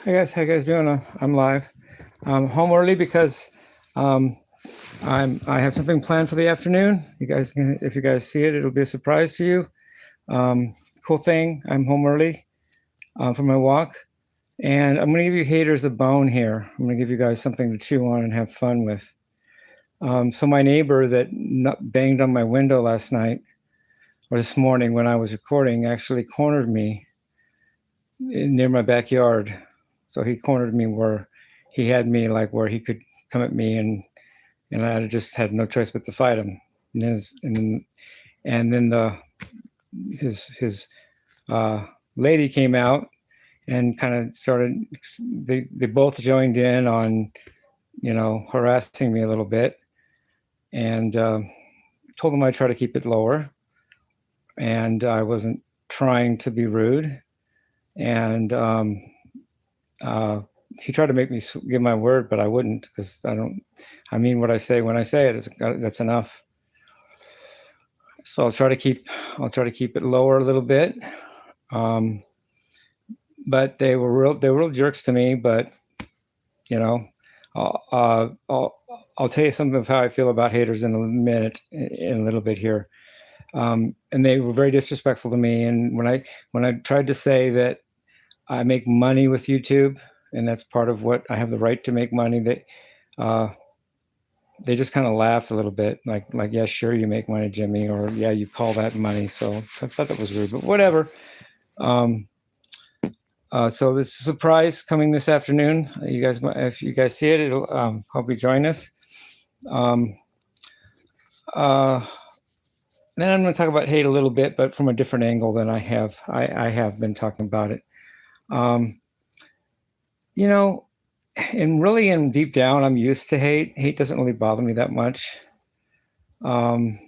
Hey guys, how you guys doing? I'm live. Home early because um, I have something planned for the afternoon. You guys can, if you guys see it, it'll be a surprise to you. Cool thing. I'm home early for my walk, and I'm gonna give you haters a bone here. I'm gonna give you guys something to chew on and have fun with. So my neighbor that banged on my window last night or this morning when I was recording actually cornered me near my backyard. So he cornered me where he had me like where he could come at me, and I just had no choice but to fight him. And then his lady came out and kind of started. They both joined in on harassing me a little bit, and told them I'd try to keep it lower, and I wasn't trying to be rude, and he tried to make me give my word, but I wouldn't, because I mean what I say when I say it. That's enough. So I'll try to keep it lower a little bit. But they were real jerks to me. But I'll tell you something of how I feel about haters in a minute, in a little bit here. And they were very disrespectful to me. And when I tried to say that I make money with YouTube, and that's part of what I have the right to make money, they just kind of laughed a little bit, like, yeah, sure, you make money, Jimmy, or yeah, you call that money. So I thought that was rude, but whatever. So this surprise coming this afternoon. You guys, if you guys see it, it'll hope you join us. Then I'm going to talk about hate a little bit, but from a different angle than I have been talking about it. And really, in deep down, I'm used to hate. Hate doesn't really bother me that much. In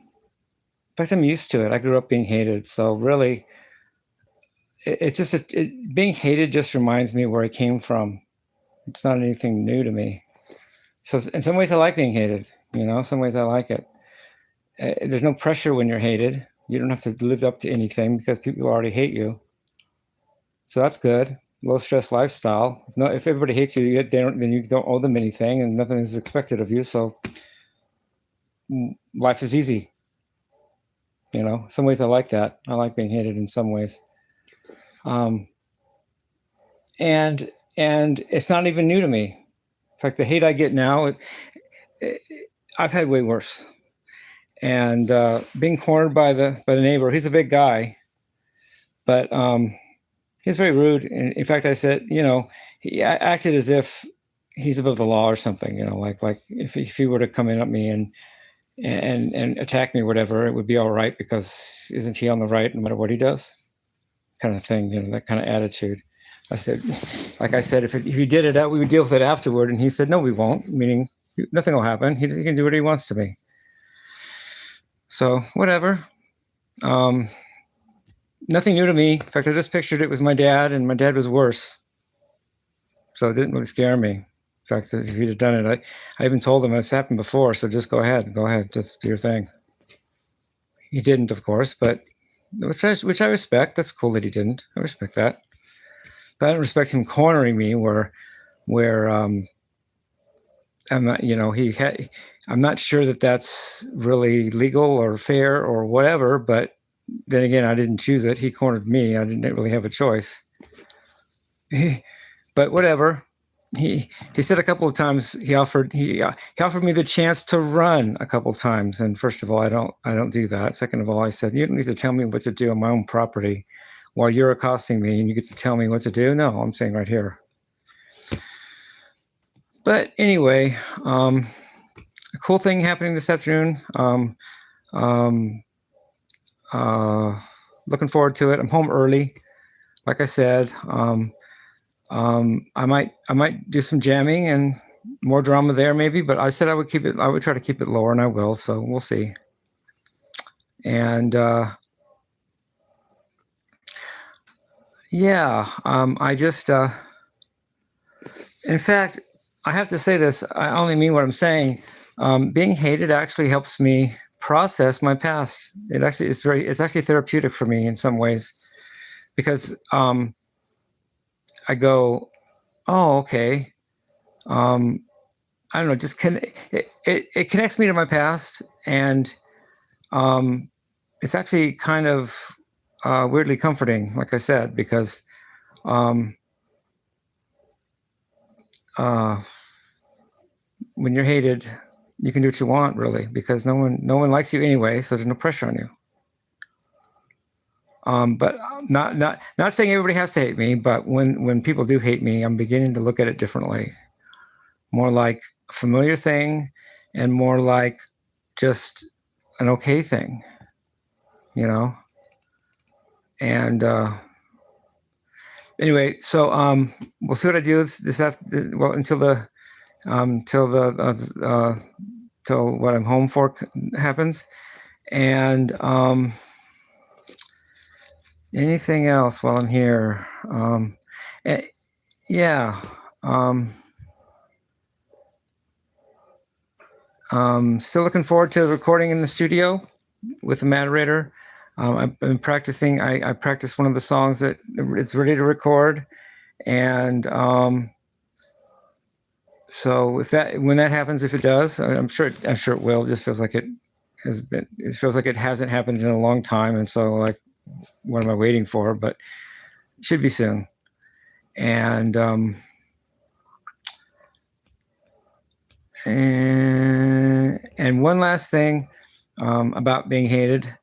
fact, I'm used to it. I grew up being hated, so really, it's just being hated just reminds me where I came from. It's not anything new to me. So in some ways, I like being hated. Some ways I like it. There's no pressure when you're hated. You don't have to live up to anything because people already hate you. So that's good. Low stress lifestyle. If everybody hates you, then you don't owe them anything, and nothing is expected of you. So life is easy. Some ways I like that. I like being hated in some ways. And it's not even new to me. In fact, the hate I get now, I've had way worse. And being cornered by the neighbor, he's a big guy, but he's very rude. In fact, I said, he acted as if he's above the law or something. Like if he were to come in at me and attack me or whatever, it would be all right, because isn't he on the right no matter what he does? Kind of thing, that kind of attitude. I said, if he did it, we would deal with it afterward. And he said, no, we won't. Meaning nothing will happen. He can do what he wants to me. So whatever. Nothing new to me. In fact, I just pictured it with my dad, and my dad was worse. So it didn't really scare me. In fact, if he'd have done it, I even told him it's happened before, so just go ahead, just do your thing. He didn't, of course, but which I respect. That's cool that he didn't. I respect that. But I don't respect him cornering me where I'm not, I'm not sure that that's really legal or fair or whatever, but then again, I didn't choose it. He cornered me. I didn't really have a choice. But whatever. He said a couple of times he offered me the chance to run a couple of times. And first of all, I don't do that. Second of all, I said, you don't need to tell me what to do on my own property while you're accosting me, and you get to tell me what to do. No, I'm saying right here. But anyway, a cool thing happening this afternoon. Looking forward to it. I'm home early, like I said. I might do some jamming and more drama there, maybe. But I said I would try to keep it lower, and I will. So we'll see. And yeah, I just. In fact, I have to say this. I only mean what I'm saying. Being hated actually helps me process my past. It's actually therapeutic for me in some ways, because I go, Oh, okay. I don't know, just it connects me to my past, and it's actually kind of weirdly comforting, like I said, because um, uh, when you're hated, you can do what you want, really, because no one likes you anyway, so there's no pressure on you. But not saying everybody has to hate me, but when people do hate me, I'm beginning to look at it differently, more like a familiar thing, and more like just an okay thing, you know. And anyway, so we'll see what I do this after. Well, till what I'm home for happens, and anything else while I'm here. Eh, yeah. Still looking forward to recording in the studio with the moderator. I've been practicing. I practiced one of the songs that it's ready to record, and so when that happens, if it does, I'm sure it will. It just feels like it has been. It feels like it hasn't happened in a long time, and so like, what am I waiting for? But it should be soon. And and one last thing about being hated.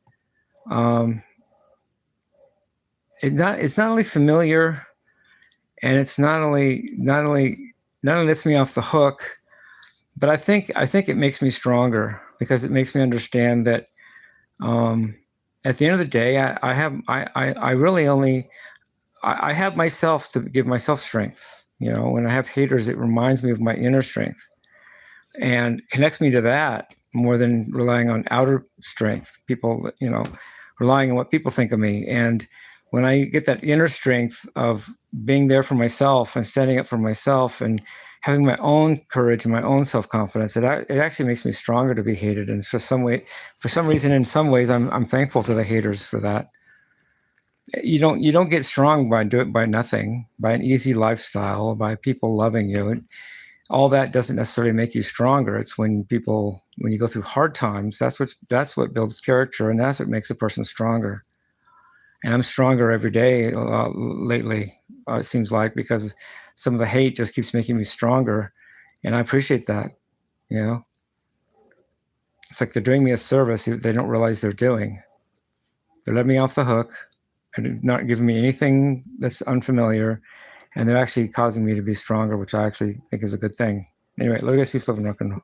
It's not only familiar, and it's not only lets me off the hook, but I think it makes me stronger, because it makes me understand that at the end of the day, I really only I have myself to give myself strength. You know, when I have haters, it reminds me of my inner strength and connects me to that more than relying on outer strength. People, you know, relying on what people think of me. And when I get that inner strength of being there for myself and standing up for myself and having my own courage and my own self-confidence, it actually makes me stronger to be hated. And for some reason, in some ways, I'm thankful to the haters for that. You don't get strong by nothing, by an easy lifestyle, by people loving you. All that doesn't necessarily make you stronger. It's when you go through hard times, that's what builds character, and that's what makes a person stronger. And I'm stronger every day lately, it seems like, because some of the hate just keeps making me stronger, and I appreciate that. You know, it's like they're doing me a service they don't realize they're doing. They're letting me off the hook and not giving me anything that's unfamiliar, and they're actually causing me to be stronger, which I actually think is a good thing. Anyway, love you guys, peace, love, and rock and roll.